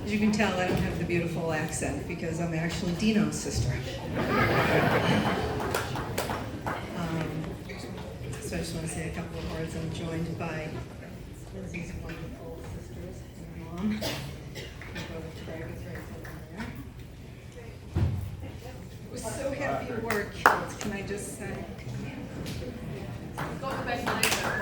As you can tell, I don't have the beautiful accent because I'm actually Dino's sister. So I just want to say a couple of words. I'm joined by Lindsay's wonderful sisters and mom. My brother Craig is right over there. We're so happy you were killed, can I just say? Got the best line ever.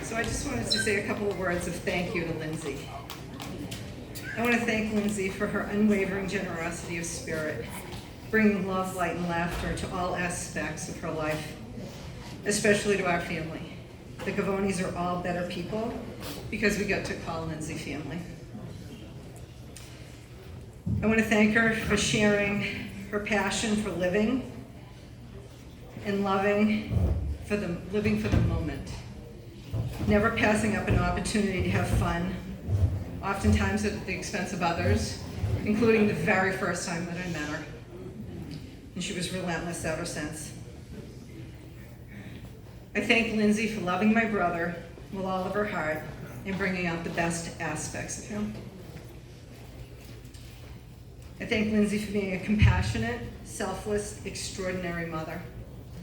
So I just wanted to say a couple of words of thank you to Lindsay. I want to thank Lindsay for her unwavering generosity of spirit, bringing love, light, and laughter to all aspects of her life, especially to our family. The Gavonis are all better people because we get to call Lindsay family. I want to thank her for sharing her passion for living and living for the moment, never passing up an opportunity to have fun, oftentimes at the expense of others, including the very first time that I met her. And she was relentless ever since. I thank Lindsay for loving my brother with all of her heart and bringing out the best aspects of him. I thank Lindsay for being a compassionate, selfless, extraordinary mother.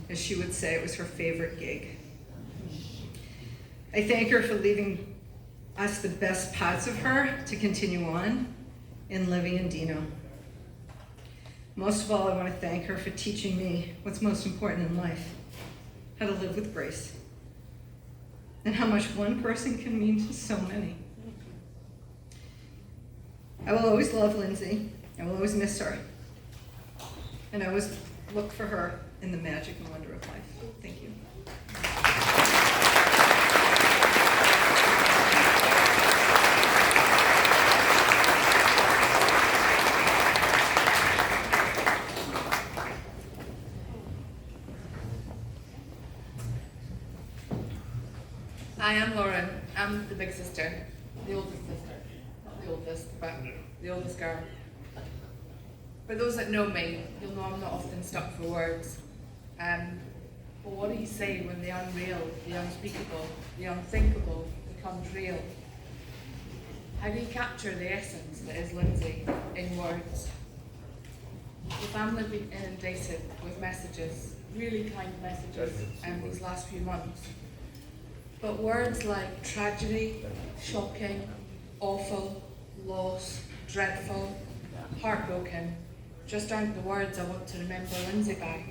As she would say, it was her favorite gig. I thank her for leaving us the best parts of her to continue on in living in Dino. Most of all, I want to thank her for teaching me what's most important in life, how to live with grace, and how much one person can mean to so many. I will always love Lindsay. I will always miss her. And I always look for her in the magic and wonder of life. Thank you. Hi, I'm Lauren. I'm the big sister, the oldest sister. Not the oldest, but the oldest girl. For those that know me, you'll know I'm not often stuck for words. But what do you say when the unreal, the unspeakable, the unthinkable becomes real? How do you capture the essence that is Lindsay in words? The family have been inundated with messages, really kind messages, these last few months. But words like tragedy, shocking, awful, loss, dreadful, heartbroken, just aren't the words I want to remember Lindsay by.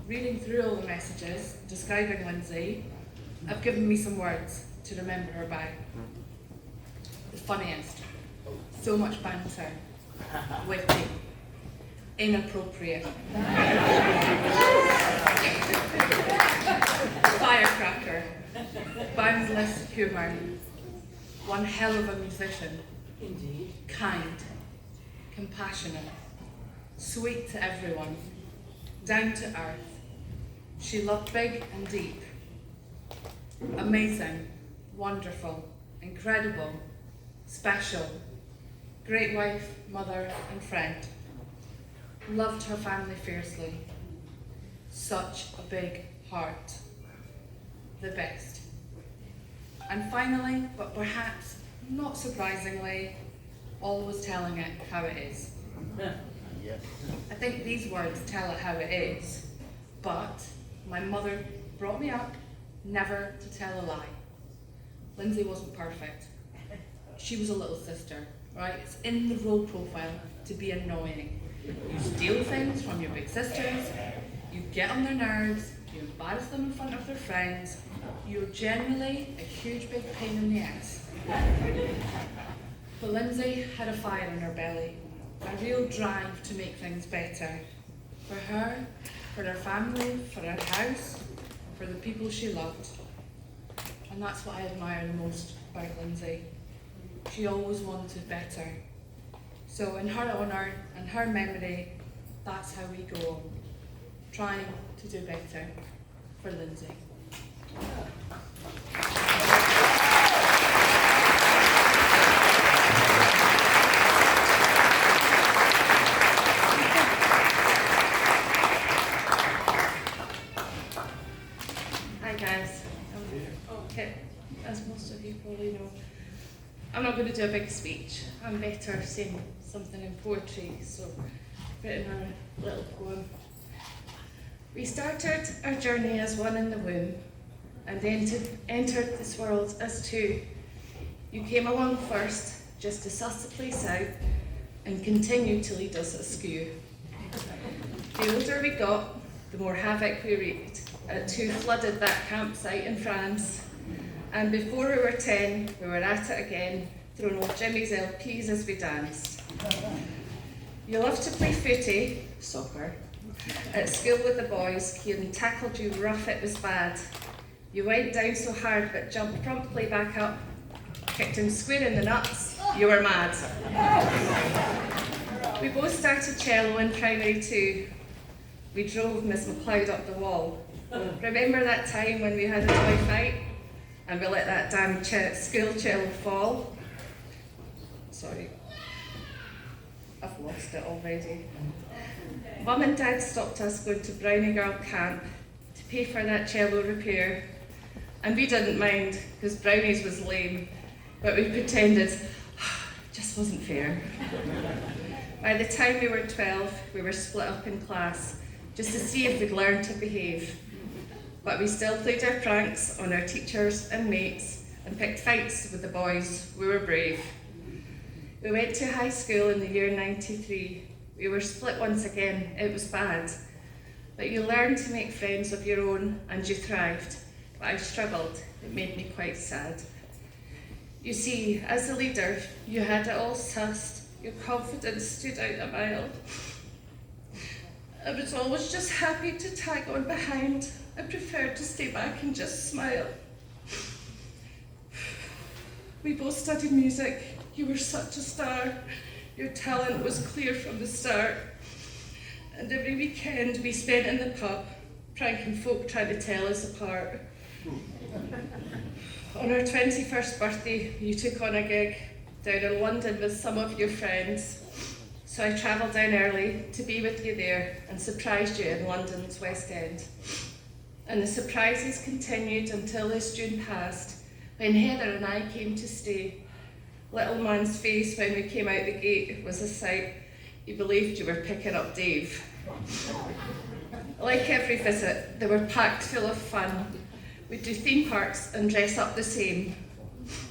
Reading through all the messages describing Lindsay, have given me some words to remember her by. The funniest, so much banter, witty, inappropriate, firecracker, boundless humour, one hell of a musician, Indeed. kind, compassionate, sweet to everyone, down to earth. She loved big and deep, amazing, wonderful, incredible, special, great wife, mother and friend. Loved her family fiercely. Such a big heart. The best. And finally, but perhaps not surprisingly, always telling it how it is. Yes. I think these words tell it how it is, but my mother brought me up never to tell a lie. Lindsay wasn't perfect. She was a little sister, right? It's in the role profile to be annoying. You steal things from your big sisters, you get on their nerves, you embarrass them in front of their friends, you're generally a huge big pain in the ass. But Lindsay had a fire in her belly, a real drive to make things better. For her, for her family, for her house, for the people she loved. And that's what I admire the most about Lindsay. She always wanted better. So in her honour and her memory, that's how we go on, trying to do better for Lindsay. Hi guys, kit, as most of you probably know. I'm not going to do a big speech. I'm better saying something in poetry, so I've written a little poem. We started our journey as one in the womb and entered this world as two. You came along first, just to suss the place out, and continued to lead us askew. The older we got, the more havoc we wreaked. At 2 flooded that campsite in France. And before we were 10, we were at it again, throwing old Jimmy's LPs as we danced. You loved to play footy, soccer, at school with the boys. Kieran tackled you rough, it was bad. You went down so hard but jumped promptly back up, kicked him square in the nuts, you were mad. We both started cello in primary 2. We drove Miss McLeod up the wall. Remember that time when we had a toy fight and we let that damn school cello fall? Sorry, I've lost it already. Mum and Dad stopped us going to Brownie Girl Camp to pay for that cello repair. And we didn't mind, because Brownies was lame, but we pretended it just wasn't fair. By the time we were 12, we were split up in class, just to see if we'd learn to behave. But we still played our pranks on our teachers and mates and picked fights with the boys. We were brave. We went to high school in the year 93. We were split once again. It was bad. But you learned to make friends of your own and you thrived. But I struggled. It made me quite sad. You see, as a leader, you had it all sussed. Your confidence stood out a mile. I was always just happy to tag on behind. I preferred to stay back and just smile. We both studied music. You were such a star. Your talent was clear from the start. And every weekend we spent in the pub, pranking folk trying to tell us apart. On our 21st birthday, you took on a gig down in London with some of your friends. So I travelled down early to be with you there and surprised you in London's West End. And the surprises continued until this June passed, when Heather and I came to stay. Little man's face when we came out the gate was a sight. He believed you were picking up Dave. Like every visit, they were packed full of fun. We'd do theme parks and dress up the same,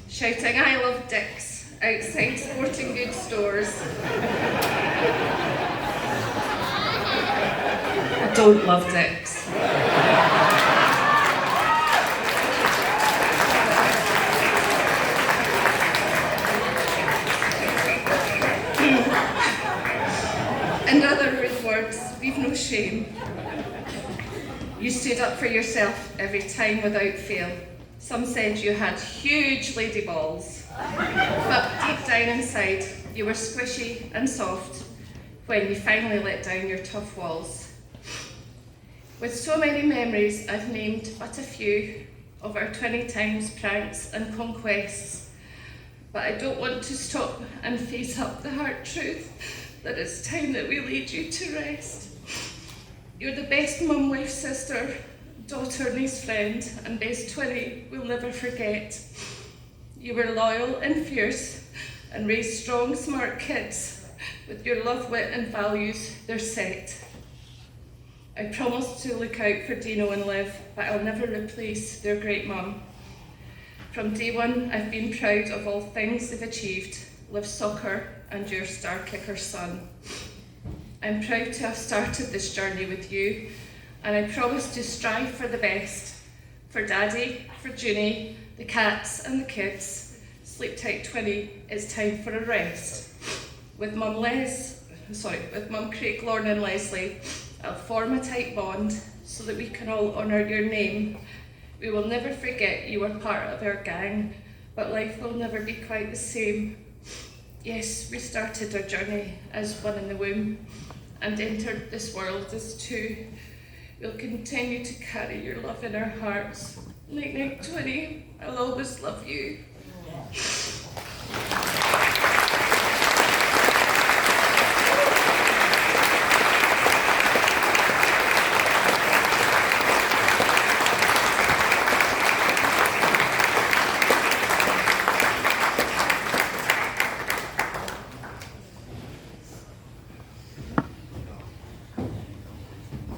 shouting, "I love Dick's," outside sporting goods stores. I don't love Dick's. In other words, we've no shame. You stood up for yourself every time without fail. Some said you had huge lady balls, but deep down inside, you were squishy and soft when you finally let down your tough walls. With so many memories, I've named but a few of our 20 times pranks and conquests, but I don't want to stop and face up the hard truth that it's time that we laid you to rest. You're the best mum, wife, sister, daughter, niece, friend, and best twinnie we'll never forget. You were loyal and fierce and raised strong, smart kids. With your love, wit and values, they're set. I promised to look out for Dino and Liv, but I'll never replace their great mum. From day one, I've been proud of all things they've achieved, Liv's soccer and your star kicker son. I'm proud to have started this journey with you, and I promise to strive for the best. For Daddy, for Junie, the cats and the kids. Sleep tight, twinnie, it's time for a rest. With Mum Craig, Lorne and Leslie, I'll form a tight bond so that we can all honour your name. We will never forget you were part of our gang, but life will never be quite the same. Yes, we started our journey as one in the womb and entered this world as two. We'll continue to carry your love in our hearts. Night night, twinnie, I'll always love you.